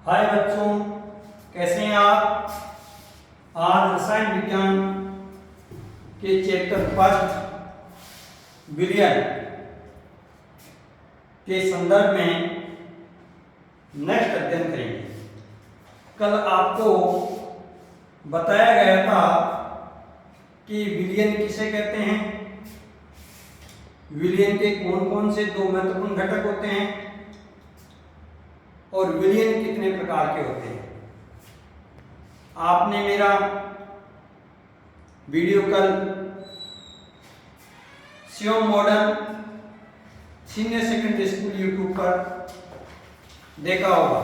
हाय बच्चों, कैसे हैं आप। आज रसायन विज्ञान के चैप्टर फर्स्ट विलयन के संदर्भ में नेक्स्ट अध्ययन करेंगे। कल आपको बताया गया था कि विलयन किसे कहते हैं, विलयन के कौन कौन से दो महत्वपूर्ण घटक होते हैं और विलयन कितने प्रकार के होते हैं। आपने मेरा वीडियो कल Shivam model senior secondary school YouTube पर देखा होगा,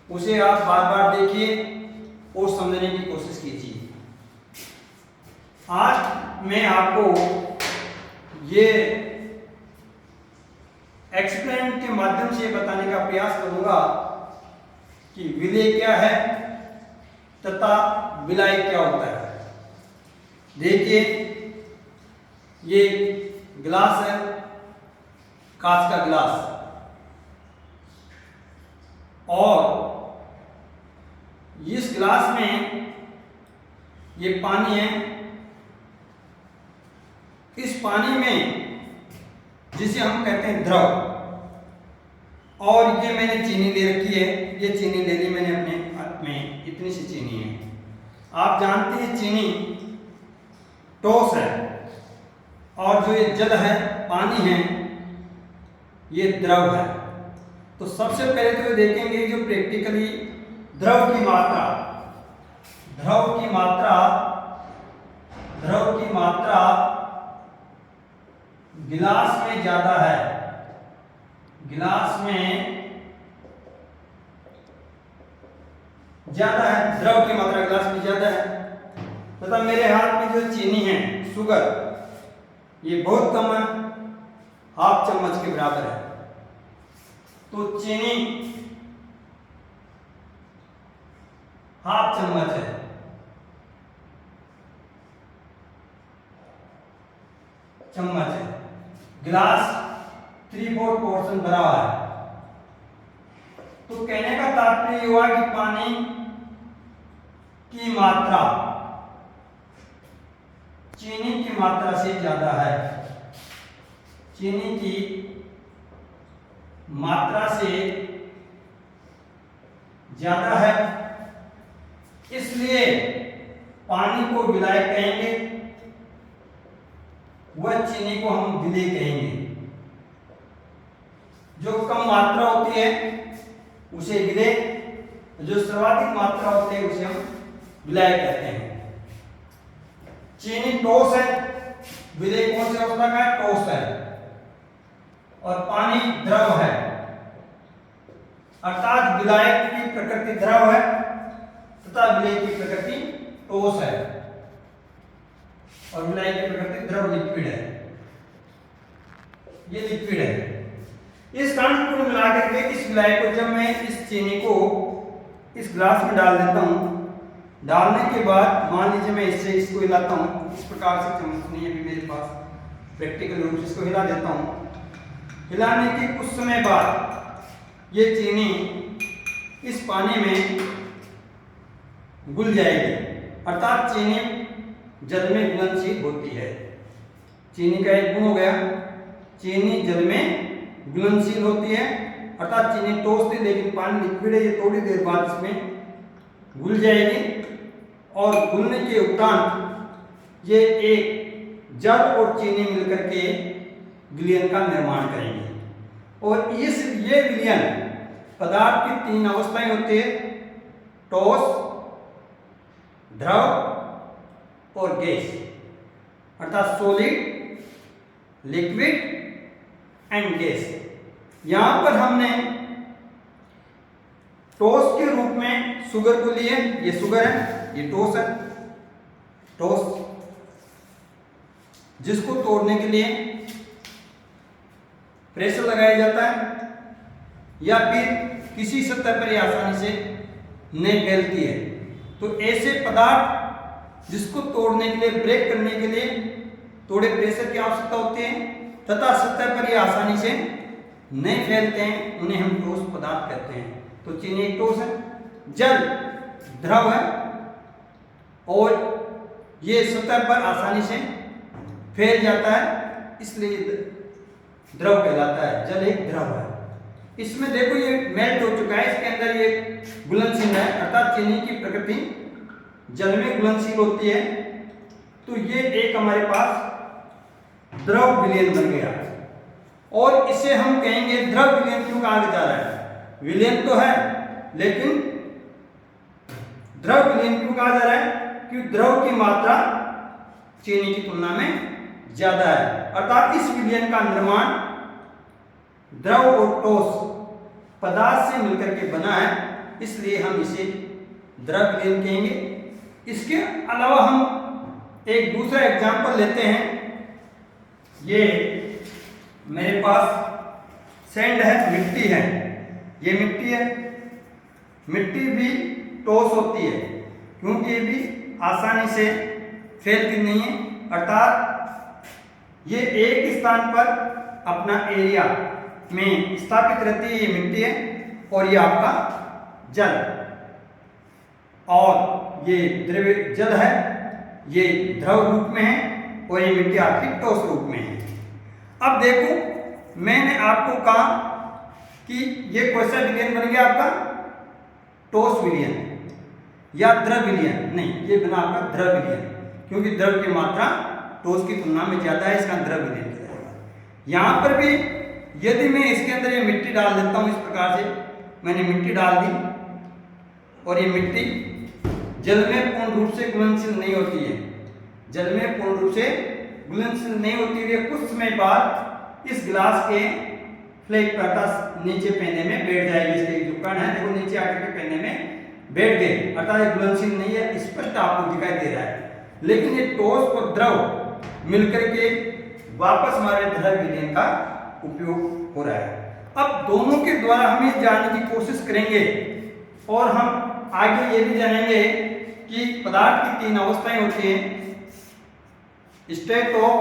उसे आप बार बार देखिए और समझने की कोशिश कीजिए। आज मैं आपको ये एक्सपेरिमेंट के माध्यम से बताने का प्रयास करूंगा कि विलय क्या है तथा विलायक क्या होता है। देखिए, ये गिलास है, कांच का गिलास, और इस गिलास में ये पानी है। इस पानी में जिसे हम कहते हैं द्रव, और ये मैंने चीनी ले रखी है। ये चीनी ले ली मैंने अपने हाथ में, इतनी सी चीनी है। आप जानते हैं चीनी ठोस है और जो ये जल है, पानी है, ये द्रव है। तो सबसे पहले तो ये देखेंगे जो प्रैक्टिकली द्रव की मात्रा, द्रव की मात्रा गिलास में ज्यादा है, गिलास में ज्यादा है, द्रव की मात्रा गिलास में ज्यादा है। तथा मेरे हाथ में जो चीनी है, शुगर, ये बहुत कम है, हाफ चम्मच के बराबर है। तो चीनी हाफ चम्मच है, चम्मच है। गिलास 3/4 पोर्शन भरा हुआ है। तो कहने का तात्पर्य हुआ कि पानी की मात्रा चीनी की मात्रा से ज्यादा है, चीनी की मात्रा से ज्यादा है, इसलिए पानी को विलायक कहेंगे, वह चीनी को हम विलय कहेंगे। जो कम मात्रा होती है उसे विलय, जो सर्वाधिक मात्रा होती है उसे हम विलायक कहते हैं। चीनी ठोस है, विलय कौन से अवस्था का है? ठोस है। और पानी द्रव है, अर्थात विलायक की प्रकृति द्रव है तथा विलय की प्रकृति ठोस है, और विलायक की प्रकृति द्रव लिक्विड है। ये लिक्विड है। इस कारण को मिलाकर के इस विलायक को जब मैं इस चीनी को इस ग्लास में डाल देता हूं, डालने के बाद मान लीजिए मैं इससे इसको हिलाता हूं, इस प्रकार से चम्मच नहीं है अभी मेरे पास, प्रैक्टिकल रूप से इसको हिला देता हूं। हिलाने के कुछ समय बाद ये चीनी इस पानी में घुल जाएगी, अर्थात चीनी जल में घुलनशील होती है। चीनी का एक गुण हो गया, चीनी जल में घुलनशील होती है, अर्थात चीनी ठोस थी लेकिन पानी लिक्विड है, ये थोड़ी देर बाद इसमें घुल जाएगी, और घुलने के उपरांत ये एक जल और चीनी मिलकर के विलयन का निर्माण करेंगे। और ये विलयन पदार्थ की 3 अवस्थाएं होती है, ठोस, द्रव और गैस, अर्थात सॉलिड, लिक्विड एंड गैस। यहां पर हमने ठोस के रूप में शुगर को लिए, ये शुगर है, ये ठोस है, ठोस, जिसको तोड़ने के लिए प्रेशर लगाया जाता है या फिर किसी सतह पर आसानी से नहीं फैलती है। तो ऐसे पदार्थ जिसको तोड़ने के लिए, ब्रेक करने के लिए थोड़े प्रेशर की आवश्यकता होती है तथा सतह पर ये आसानी से नहीं फैलते हैं, उन्हें हम ठोस पदार्थ कहते हैं। तो चीनी एक ठोस है, जल द्रव है और ये सतह पर आसानी से फैल जाता है, इसलिए द्रव कहलाता है। जल एक द्रव है। इसमें देखो ये मेल्ट हो चुका है, इसके अंदर ये घुलनशील है, अर्थात चीनी की प्रकृति जल में घुलनशील होती है। तो ये एक हमारे पास द्रव विलयन बन गया और इसे हम कहेंगे द्रव विलयन। क्यों कहा जा रहा है? विलयन तो है लेकिन द्रव विलयन क्यों कहा जा रहा है? क्योंकि द्रव की मात्रा चीनी की तुलना में ज्यादा है, अर्थात इस विलयन का निर्माण द्रव और ठोस पदार्थ से मिलकर के बना है, इसलिए हम इसे द्रव विलयन कहेंगे। इसके अलावा हम एक दूसरा एग्जांपल लेते हैं। ये मेरे पास सैंड है, मिट्टी है, ये मिट्टी है। मिट्टी भी ठोस होती है क्योंकि ये भी आसानी से फैलती नहीं है, अर्थात ये एक स्थान पर अपना एरिया में स्थापित रहती है। ये मिट्टी है और ये आपका जल, और ये द्रव्य जल है, ये द्रव रूप में है और ये मिट्टी आपकी ठोस रूप में है। अब देखो मैंने आपको कहा कि ये कौन सा विलयन बन गया आपका? ठोस विलयन या द्रव विलयन? नहीं, ये बना आपका द्रव विलयन, क्योंकि द्रव की मात्रा ठोस की तुलना में ज्यादा है, इसका द्रव विलयन कहलाएगा। यहां पर भी यदि मैं इसके अंदर ये मिट्टी डाल देता हूं, इस प्रकार से मैंने मिट्टी डाल दी और ये मिट्टी जल में पूर्ण रूप से घुलनशील नहीं होती है, जल में पूर्ण रूप से घुलनशील नहीं होती है। कुछ समय बाद इस गिलास के फ्लैट पर नीचे पहने में बैठ जाएगी, इसके जो कण है देखो नीचे आकर के पहने में बैठ गए, अर्थात ये घुलनशील नहीं है, स्पष्ट आपको दिखाई दे रहा है। लेकिन ये ठोस और द्रव मिलकर के वापस हमारे द्रव विलयन का उपयोग हो रहा है। अब दोनों के द्वारा हम ये जानने की कोशिश करेंगे और हम आगे ये भी जानेंगे कि पदार्थ की तीन अवस्थाएं होती हैं। स्टेट ऑफ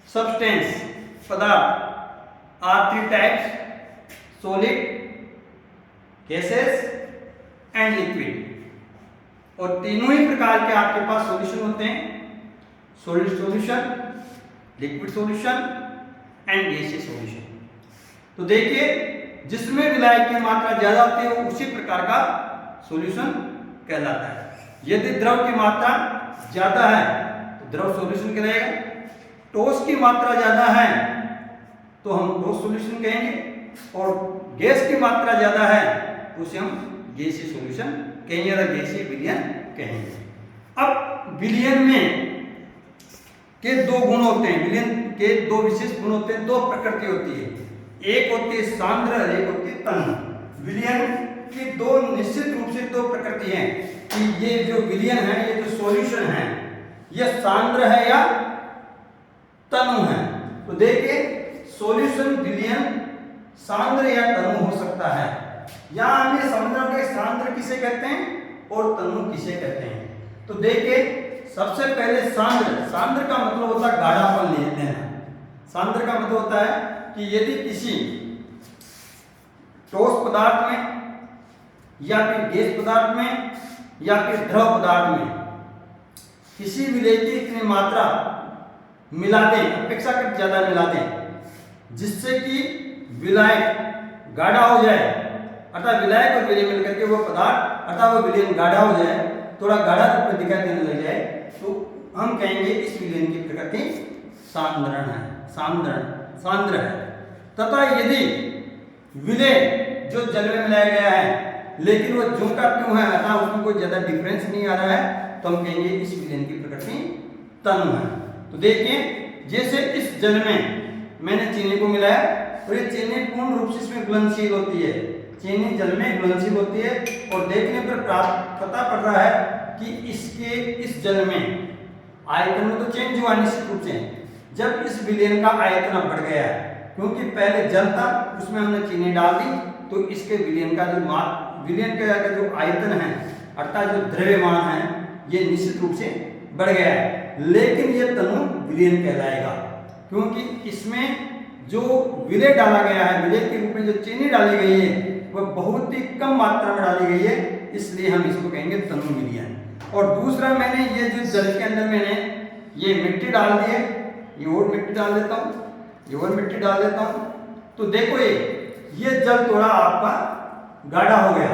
सब्सटेंस, पदार्थ are three types: solid, gases and liquid. और तीनों ही प्रकार के आपके पास सॉल्यूशन होते हैं: solid solution, liquid solution and gaseous solution. तो देखिए जिसमें विलायक की मात्रा ज्यादा होती है वो उसी प्रकार का सॉल्यूशन कहलाता है। यदि द्रव की मात्रा ज्यादा है तो द्रव सॉल्यूशन कहलाएगा, ठोस की मात्रा ज्यादा है तो हम ठोस सॉल्यूशन कहेंगे, और गैस की मात्रा ज्यादा है तो उसे हम गैसीय सॉल्यूशन कहेंगे या गैसीय विलयन कहेंगे। अब विलयन में के दो गुण होते हैं, विलयन के दो विशेष गुण होते हैं, दो प्रकृति होती है, एक होती है सांद्र और एक होती है तन्य। विलयन की दो निश्चित रूप से दो प्रकृति हैं कि ये जो विलयन है, ये जो सॉल्यूशन है, यह सांद्र है या तनु है। तो देखिए सॉल्यूशन विलयन सांद्र या तनु हो सकता है। यहां हमें समझना होगा कि सांद्र किसे कहते हैं और तनु किसे कहते हैं। तो देखिए सबसे पहले सांद्र, सांद्र का मतलब होता है गाढ़ापन लेना। सांद्र का मतलब होता है कि यदि किसी ठोस पदार्थ में या फिर गैस पदार्थ में या फिर द्रव पदार्थ में किसी विलय की इतनी मात्रा मिला दें, अपेक्षाकृत ज्यादा मिला दें, जिससे कि विलायक गाढ़ा हो जाए, अर्थात विलायक और विलय मिलकर के वो पदार्थ अर्थात वो विलयन गाढ़ा हो जाए, थोड़ा गाढ़ा रूप में दिखाई देने लग जाए, तो हम कहेंगे इस विलयन की प्रकृति सांद्रण है, सांद्र है। तथा यदि विलय जो जल में मिलाया गया है लेकिन वो ज्यों का त्यों है, अर्थात उसमें कोई ज्यादा डिफरेंस नहीं आ रहा है, तो हम कहेंगे इस विलयन की प्रकृति तनु है। तो देखिए जैसे इस जल में मैंने चीनी को मिलाया और ये चीनी पूर्ण रूप से इसमें घुलनशील होती है, चीनी जल में घुलनशील होती है, और देखने पर पता पड़ रहा है कि इसके इस जल में आयतन में तो चेंज हुआ निश्चित रूप से, जब इस विलयन का आयतन बढ़ गया, क्योंकि पहले जल था उसमें हमने चीनी डाल दी, तो इसके विलयन का जो विलयन का जो आयतन है अर्थात जो द्रव्यमान है ये निश्चित रूप से बढ़ गया है। लेकिन ये तनु विलयन कहलाएगा क्योंकि इसमें जो विलय डाला गया है, विलय के रूप में जो चीनी डाली गई है वह बहुत ही कम मात्रा में डाली गई है, इसलिए हम इसको कहेंगे तनु विलयन। और दूसरा, मैंने ये जो जल के अंदर मैंने ये मिट्टी डाल दी है, ये और मिट्टी डाल देता हूँ, ये और मिट्टी डाल देता हूँ, तो देखो ये जल थोड़ा आपका गाढ़ा हो गया,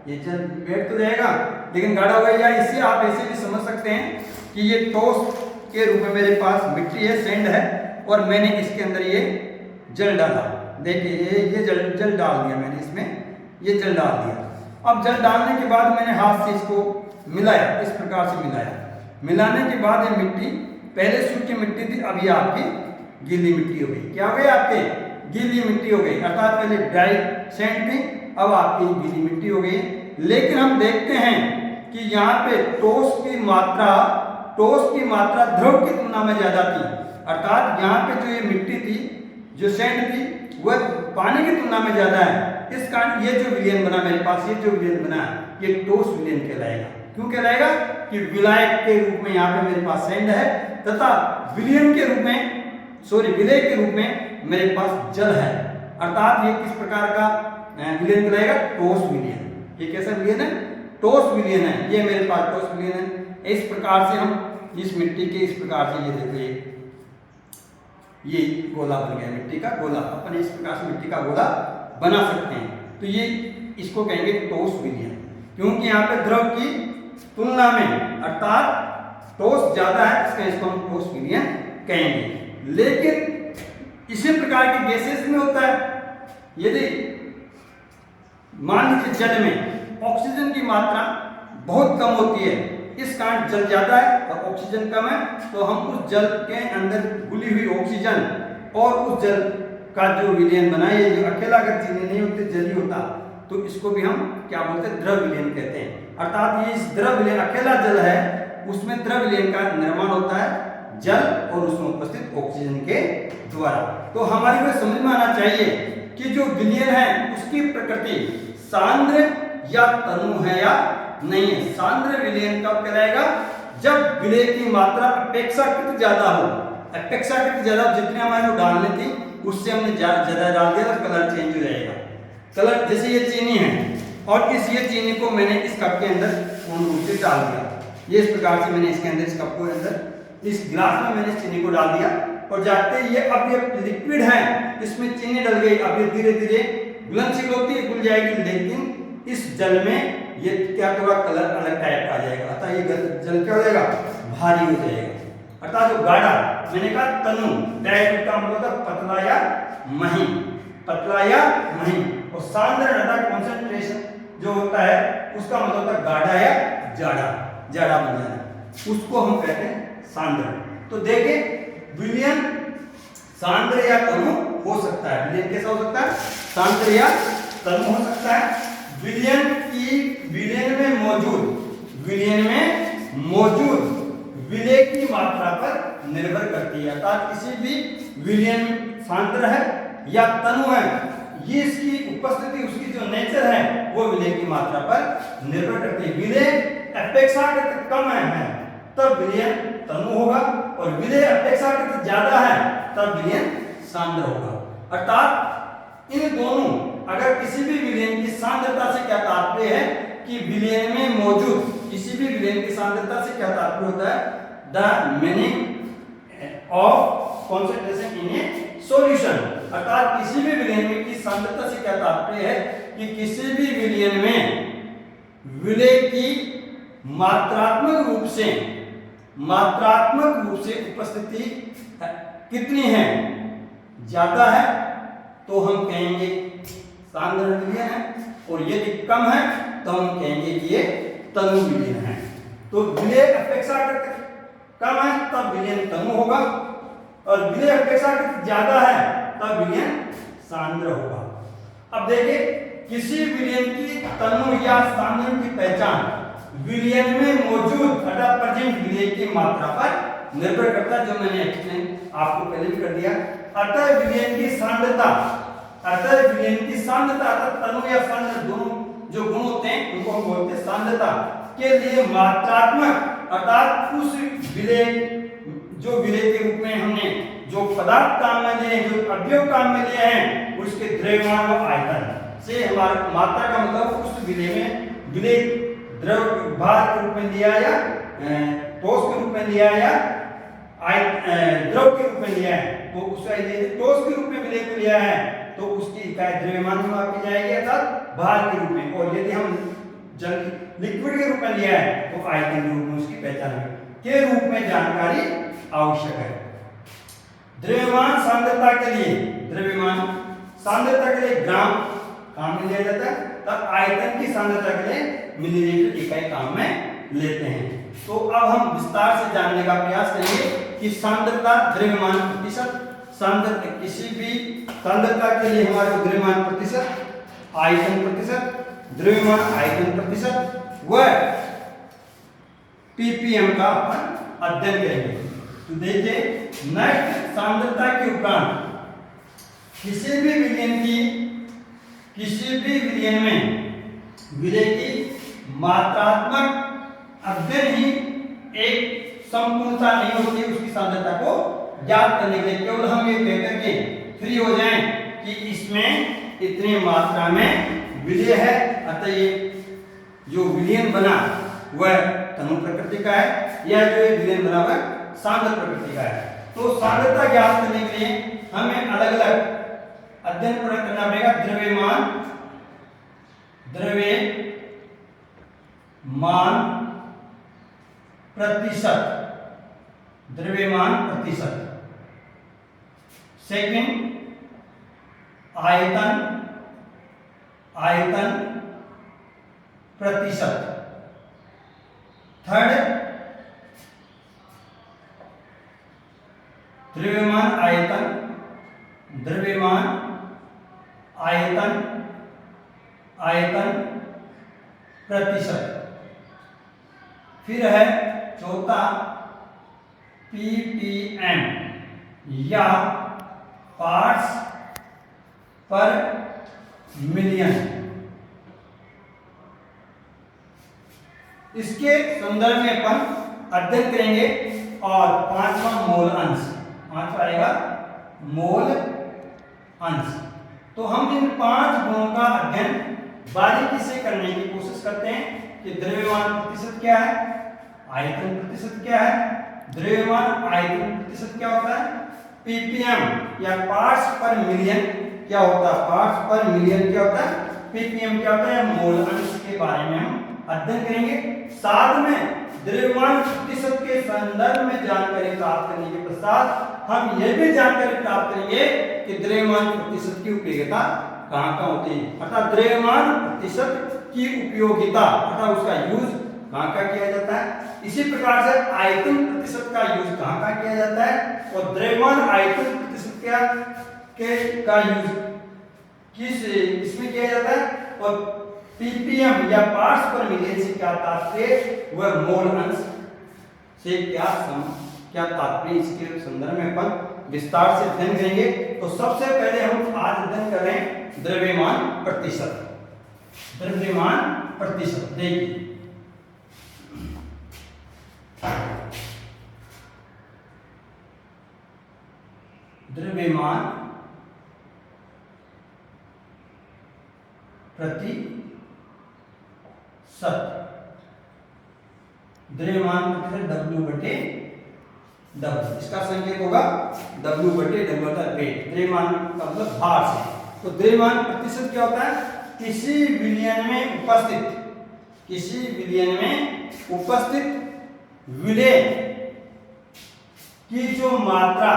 ये जल बैठ तो जाएगा लेकिन गाढ़ा हो गया। या इससे आप ऐसे भी समझ सकते हैं कि ये टॉस के रूप में मेरे पास मिट्टी है, सैंड है, और मैंने इसके अंदर ये जल डाला। देखिए ये जल डाल दिया मैंने इसमें, ये जल डाल दिया। अब जल डालने के बाद मैंने हाथ से इसको मिलाया, इस प्रकार से मिलाया। मिलाने के बाद ये मिट्टी, पहले सूखी मिट्टी थी, अब ये आपकी गीली मिट्टी हो गई। क्या हो गई? आपके गीली मिट्टी हो गई, अर्थात पहले ड्राई सैंड थी, अब आपकी गीली मिट्टी हो गई। लेकिन हम देखते हैं कि यहाँ पे ठोस की मात्रा द्रव की तुलना में ज्यादा थी, अर्थात यहाँ पे जो ये मिट्टी थी, जो सैंड थी, वह पानी की तुलना में ज्यादा है। इस कारण ये जो विलयन बना मेरे पास, ये जो विलयन बना, ये ठोस विलयन कहलाएगा। क्यों कहलाएगा? कि विलायक के रूप में यहाँ पे मेरे पास सैंड है, तथा विलयन के रूप में, विलय के रूप में मेरे पास जल है, अर्थात ये किस प्रकार का विलयन कहलाएगा? ठोस विलयन। ये कैसा विलयन है? ठोस विलयन है। ये मेरे पास ठोस विलयन है। इस प्रकार से हम इस मिट्टी के, इस प्रकार से ये देखिए ये गोला बन गया, मिट्टी का गोला। अपन इस प्रकार से मिट्टी का गोला बना सकते हैं। तो ये इसको कहेंगे ठोस विलयन, क्योंकि यहाँ पे द्रव की तुलना में, अर्थात ठोस ज्यादा है, इसका इसको हम ठोस विलयन कहेंगे। लेकिन इसी प्रकार की गैसेस में होता है। यदि मान लीजिए जल में ऑक्सीजन की मात्रा बहुत कम होती है, इस कारण जल ज्यादा है और ऑक्सीजन कम है, तो हम उस जल के अंदर घुली हुई ऑक्सीजन और उस जल का जो विलयन बना है, जो अकेला अगर चीनी नहीं होते, जल ही होता, तो इसको भी हम क्या बोलते हैं? द्रव विलयन कहते हैं। अर्थात ये इस द्रव विलयन, अकेला जल है, उसमें द्रव विलयन का निर्माण होता है जल और उसमें उपस्थित ऑक्सीजन के द्वारा। तो हमारी को समझ में आना चाहिए कि जो विलयन है उसकी प्रकृति सांद्र या तनु है या नहीं है। सांद्र विलयन कब कहलाएगा? जब विलय की मात्रा अपेक्षाकृत ज्यादा हो। अपेक्षाकृत ज्यादा, जितने हमारे को डालने थी उससे हमने ज्यादा डाल दिया तो कलर चेंज हो जाएगा। कलर, जैसे ये चीनी है और ये चीनी को मैंने इस कप के अंदर पूर्ण रूप से डाल दिया। ये इस प्रकार से मैंने इसके अंदर, इस कप के अंदर, इस गिलास में मैंने चीनी को डाल दिया और जाते ये अब ये लिक्विड है, इसमें चीनी डल गई। अब ये धीरे धीरे घुलनशील होती है, घुल जाएगी, लेकिन इस जल में ये क्या थोड़ा कलर अलग टाइप का आ जाएगा, अतः ये जल क्या हो जाएगा? भारी हो जाएगा। अर्थात जो गाढ़ा, मैंने कहा तनु, डायरेक्ट का मतलब होता पतला या महीन, पतला या महीन। और सांद्र अर्थात कॉन्सेंट्रेशन जो होता है उसका मतलब होता है गाढ़ा या जाड़ा, जाड़ा बन जाना, उसको हम कहते हैं सांद्र। तो देखें विलयन सांद्र या तनु हो सकता है। विलयन कैसा हो सकता है? सांद्र या तनु हो सकता है। विलयन में मौजूद विलय की मात्रा पर निर्भर करती है। अर्थात किसी भी विलयन सांद्र है या तनु है, ये इसकी उपस्थिति, उसकी जो नेचर है वो विलय की मात्रा पर निर्भर करती है। विलय अपेक्षाकृत कम है तब विलयन तनु होगा, और विलय अपेक्षाकृत ज्यादा है तब विलयन सांद्र होगा। अर्थात इन दोनों, अगर किसी भी विलयन की सांद्रता से क्या तात्पर्य है कि विलयन में मौजूद किसी भी विलयन की सांद्रता से क्या तात्पर्य होता है? The meaning of concentration in A solution. अर्थात किसी भी विलयन की सांद्रता से क्या तात्पर्य है कि किसी भी विलयन में विलय की मात्रात्मक रूप से उपस्थिति कितनी है? ज्यादा है तो हम कहेंगे सांद्र विलयन है, और यदि कम है तो हम कहेंगे कि ये तनु विलयन है। तो विलय अपेक्षाकृत कम है तब विलयन तनु होगा, और विलय अपेक्षाकृत ज्यादा है तब विलयन सांद्र होगा। अब देखिए, किसी विलयन की तनु या सांद्र की पहचान विलयन में मौजूद प्रेजेंट विलय की मात्रा पर निर्भर करता है, जो मैंने एक्सप्लेन आपको पहले भी कर दिया। अतः विलयन की सांद्रता, अर्थात तनु या सांद्र दोनों जो गुण होते हैं उनको हम बोलते हैं सांद्रता के लिए मात्रात्मक, अर्थात उस विलय, जो विलय के रूप में हमने जो पदार्थ काम में लिए, जो अवयव काम में लिए हैं, उसके द्रव्यमान व आयतन, से हमारा मात्रा का मतलब उस विलेय में विलेय द्रव भार के रूप में लिया या ठोस के रूप में लिया या द्रव के रूप में लिया है, तो उसका यदि ठोस के रूप में विलेय को लिया है तो उसकी इकाई द्रव्यमान में मापी जाएगी अर्थात भार के रूप में, और यदि हम जल लिक्विड के रूप में लिया है तो आयतन के रूप में उसकी पहचान के रूप में जानकारी आवश्यक है। द्रव्यमान सांद्रता के लिए, द्रव्यमान सांद्रता के लिए ग्राम काम में लिया जाता है, तब आयतन की सांद्रता के लिए मिलीलीटर इकाई काम में लेते हैं। तो अब हम विस्तार से जानने का प्रयास करेंगे कि सांद्रता द्रव्यमान प्रतिशत, सांद्रता किसी भी सांद्रता के लिए हमारे को द्रव्यमान प्रतिशत, आयतन प्रतिशत, द्रव्यमान आयतन प्रतिशत व पीपीएम का अपन अध्ययन करेंगे। तो देखिए नेक्स्ट, सांद्रता के उपरांत किसी भी विलयन में विलेय की मात्रात्मक अध्ययन ही एक संपूर्णता नहीं होती उसकी सांद्रता को ज्ञात करने के लिए। केवल हम ये कहकर के फ्री हो जाएं कि इसमें इतनी मात्रा में विलेय है, अतः ये जो विलयन बना वह तनु प्रकृति का है या जो ये विलयन बना वह सांद्र प्रकृति का है। तो सांद्रता ज्ञात करने के लिए हमें अलग अलग अध्ययन पूरा करना पड़ेगा। द्रव्यमान प्रतिशत, सेकंड आयतन प्रतिशत, थर्ड द्रव्यमान आयतन प्रतिशत, फिर है चौथा ppm या पार्ट्स पर मिलियन। इसके संदर्भ में अपन अध्ययन करेंगे। और पांचवा मोल अंश, पांचवा आएगा मोल अंश। तो हम इन 5 गुणों का अध्ययन बारीकी से करने की कोशिश करते हैं कि द्रव्यमान प्रतिशत क्या है, आयतन प्रतिशत क्या है, द्रव्यमान आयतन प्रतिशत क्या होता है, पीपीएम या पार्ट्स पर मिलियन क्या होता है, पार्ट्स पर मिलियन क्या होता है, पीपीएम क्या होता है, मोल अंश के बारे में हम अध्ययन करेंगे। साथ में द्रव्यमान प्रतिशत के संदर्भ में जानकारी प्राप्त करने के पश्चात हम यह भी जानकारी प्राप्त करेंगे कि द्रव्यमान प्रतिशत की उपयोगिता कहाँ होती है, अर्थात द्रव्यमान प्रतिशत की उपयोगिता अर्थात उसका यूज कहाँ किया जाता है। इसी प्रकार से आयतन प्रतिशत का यूज कहाँ किया जाता है और द्रव्यमान आयतन प्रतिशत का यूज किस इसमें किया जाता है, और पीपीएम या पार्ट्स पर मिलियन से क्या तात्पर्य वह मोल अंश से क्या तात्पर्य, इसके संदर्भ में अपन विस्तार से अध्ययन करेंगे। तो सबसे पहले हम आज अध्ययन कर रहे हैं द्रव्यमान प्रतिशत। द्रव्यमान प्रतिशत देखिए, द्रव्यमान प्रतिशत, द्रव्यमान प्रतिशत W/W, इसका संकेत होगा W/W का वेट, द्रव्यमान का मतलब भार से। तो द्रव्यमान प्रतिशत क्या होता है, किसी विलयन में उपस्थित विलेय की जो मात्रा,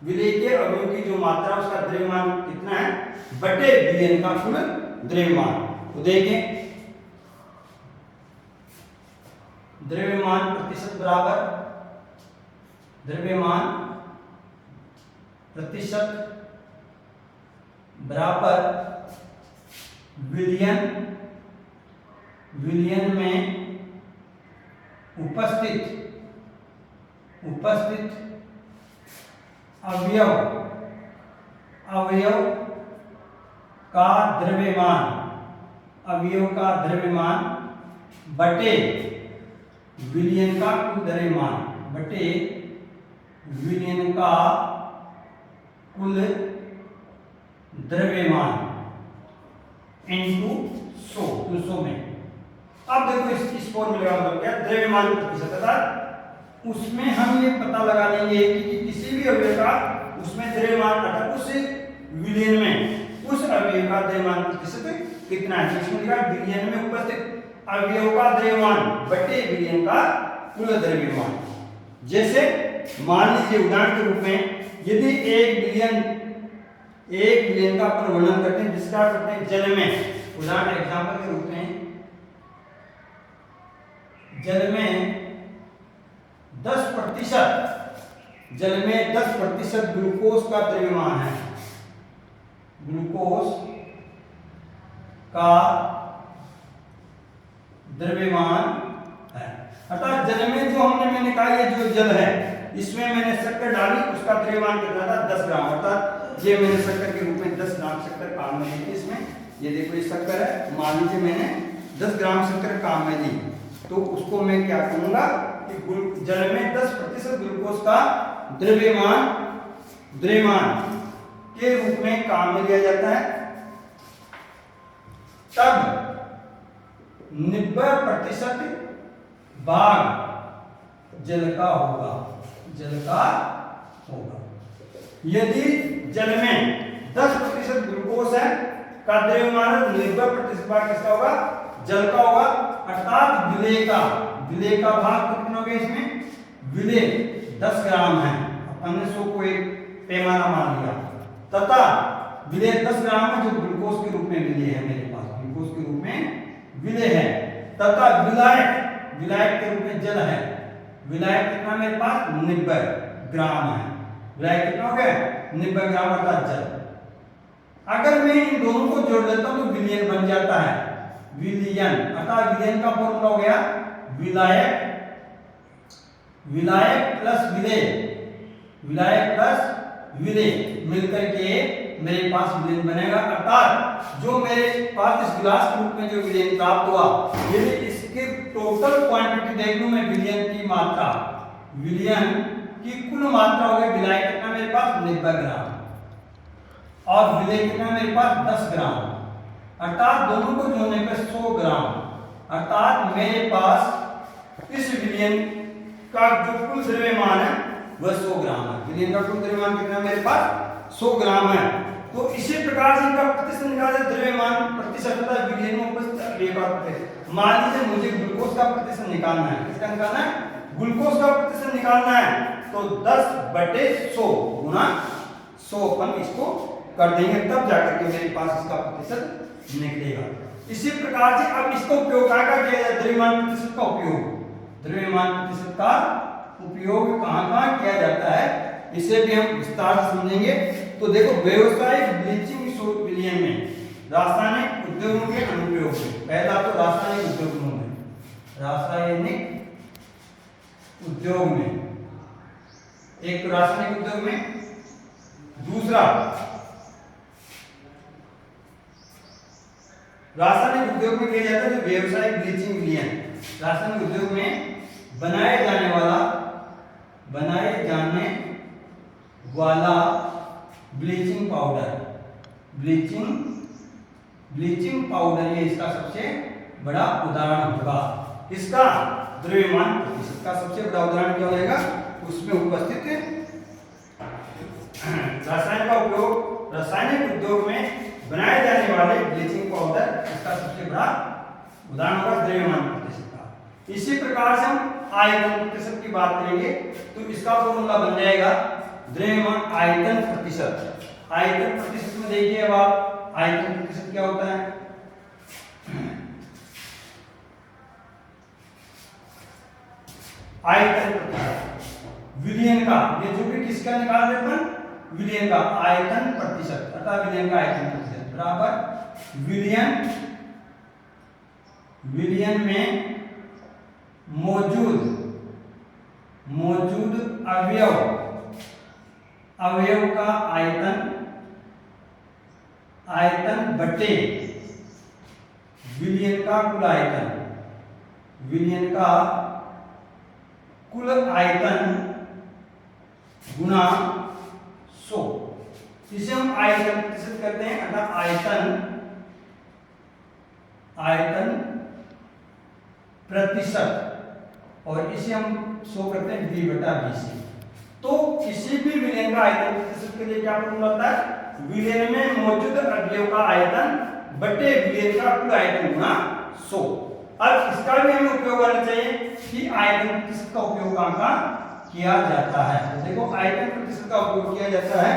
विलेय के अवयव की जो मात्रा उसका द्रव्यमान कितना है बटे विलयन का कुल द्रव्यमान। तो देखें द्रव्यमान प्रतिशत बराबर द्रव्यमान प्रतिशत बराबर विलयन में उपस्थित अवयव का द्रव्यमान बटे विलयन का कुल द्रव्यमान बटे विलयन का कुल द्रव्यमान। इंटू 100 200 में। अब देखो इस फॉर्मूले का मतलब क्या, द्रव्यमान प्रतिशत अर्थात उसमें हम ये पता लगा लेंगे कि किसी भी अवयव का उसमें द्रव्यमान अर्थात उस विलयन में उस अवयव का द्रव्यमान प्रतिशत कितना है। इसमें लिखा विलयन में उपस्थित अवयव का द्रव्यमान बटे विलयन का कुल द्रव्यमान। जैसे मान लीजिए उदाहरण के रूप में यदि एक विलयन का अपन वर्णन करते हैं जिसका करते हैं जल में, उदाहरण एग्जांपल के रूप में जल में 10% ग्लूकोज का द्रव्यमान है, ग्लूकोज का द्रव्यमान है। अर्थात जल में जो मैंने कहा ये जो जल है इसमें मैंने शक्कर डाली, उसका द्रव्यमान कितना था 10 ग्राम। अर्थात ये मैंने शक्कर के रूप में 10 ग्राम शक्कर काम में ली थी। इसमें ये देखो ये शक्कर है, मान लीजिए मैंने 10 ग्राम शक्कर काम में ली, तो उसको मैं क्या कहूंगा कि जल में 10% ग्लूकोज का द्रव्यमान के रूप में काम में लिया जाता है। तब 90% भाग जल का होगा, यदि जल में 10% ग्लूकोज है का द्रव्यमान 90% भाग किसका होगा, जल का होगा। अर्थात विलेय का भाग कितना हो गया, इसमें विलेय 10 ग्राम है, हमने 100 को एक पैमाना मान लिया, तथा विलेय 10 ग्राम है जो ग्लूकोज के रूप में विलेय है, मेरे पास ग्लूकोज के रूप में विलेय है, तथा विलायक के रूप में जल है। विलायक कितना मेरे पास 90 ग्राम है, विलायक कितना हो गया 90 ग्राम अर्थात जल। अगर मैं इन दोनों को जोड़ देता हूं तो विलयन बन जाता है, विलयन अर्थात विलयन का फॉर्मूला हो गया विलायक प्लस विलेय मिलकर के मेरे पास विलयन बनेगा। अर्थात जो मेरे पास इस गिलास के रूप में जो विलयन प्राप्त हुआ, यदि इसके टोटल क्वांटिटी देख लूं मैं, विलयन की कुल मात्रा हो गई, विलायक कितना मेरे पास 90 ग्राम और विलेय कितना मेरे पास 10 ग्राम, अर्थात दोनों को जोड़ने पर 100 ग्राम। अर्थात मेरे पास इस विलयन का जो कुल द्रव्यमान है वह 100 ग्राम है। विलयन का कुल द्रव्यमान कितना मेरे पास 100 ग्राम है। तो इसी प्रकार से इनका प्रतिशत निकाले, द्रव्यमान प्रतिशत होता है विलयन में उपस्थित अवयव का प्रतिशत। मान लीजिए मुझे ग्लूकोज का प्रतिशत निकालना है, किसका निकालना है, ग्लूकोज का प्रतिशत निकालना है, तो 10/100 गुना 100 अपन इसको कर देंगे, तब जाकर के मेरे पास इसका प्रतिशत निकलेगा। इसी प्रकार से अब इसका उपयोग क्या किया जाए, द्रव्यमान प्रतिशत का उपयोग कहां किया जाता है, इसे भी हम विस्तार से समझेंगे। तो देखो व्यावसायिक ब्लीचिंग विलयन में, रासायनिक उद्योगों के अनुप्रयोग में, पहला तो रासायनिक उद्योग में, एक तो रासायनिक उद्योग में, दूसरा रासायनिक उद्योग में किया जाता है जो व्यावसायिक ब्लीचिंग विलयन, रासायनिक उद्योग में बनाए जाने वाला ब्लीचिंग पाउडर ये इसका सबसे बड़ा उदाहरण होगा। इसका द्रव्यमान प्रतिशत का सबसे बड़ा उदाहरण क्या होगा, उसमें उपस्थित रासायनिक उद्योग में बनाए जाने वाले ब्लीचिंग पाउडर, इसका सबसे बड़ा उदाहरण होगा द्रव्यमान प्रतिशत का। इसी प्रकार से हम आयतन प्रतिशत की बात करेंगे तो इसका फॉर्मूला बन जाएगा द्रव्यमान आयतन प्रतिशत में देखिए अब आप आयतन प्रतिशत क्या होता है, आयतन प्रतिशत विलयन का, ये जो भी किसका निकाल रहे अपन, विलयन का आयतन प्रतिशत, अर्थात विलयन का आयतन प्रतिशत बराबर विलयन में मौजूद अवयव का आयतन बटे विलयन का कुल आयतन गुना 100, इसे हम आयतन प्रतिशत करते हैं। अर्थात आयतन आयतन प्रतिशत, और इसे हम शो करते हैं V/BC। तो किसी भी विलयन का आयतन प्रतिशत के लिए क्या फॉर्मूला होता है? विलयन में मौजूद अवयव का आयतन बटे विलयन का कुल आयतन गुणा 100। अब इसका भी हमें उपयोग करना चाहिए कि आयतन प्रतिशत का उपयोग कहाँ किया जाता है। तो देखो आयतन प्रतिशत का उपयोग किया जाता है।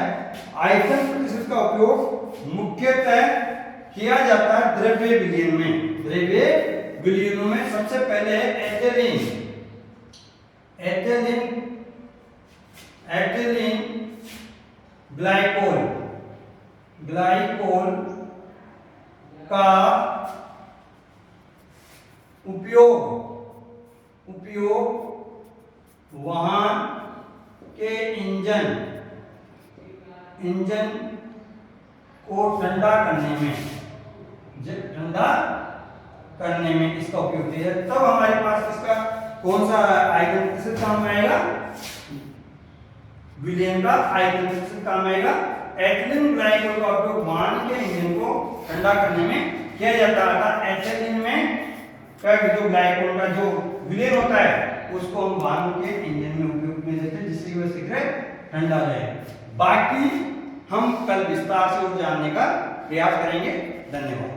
आयतन प्रतिशत का उपयोग मुख्यतः किया जाता है द्रव्य विलयन में। द्रव्य विलयनों में सबसे पहले एथिलीन ग्लाइकोल का उपयोग वाहन के इंजन को ठंडा करने में इसका उपयोग किया जाता है। तब हमारे पास इसका कौन सा आयतन प्रतिशत काम आएगा? विलयन का आयतन प्रतिशत काम आएगा। एथिलीन ग्लाइकोल का उपयोग वाहन के इंजन को ठंडा करने में किया जाता है। एथिलीन में का जो ग्लाइकोल का जो विलयन होता है उसको हम वाहन के इंजन में उपयोग में लेते हैं, जिससे कि वह शीघ्र ठंडा हो जाए। बाकी हम कल विस्तार से और जानने का प्रयास करेंगे। धन्यवाद।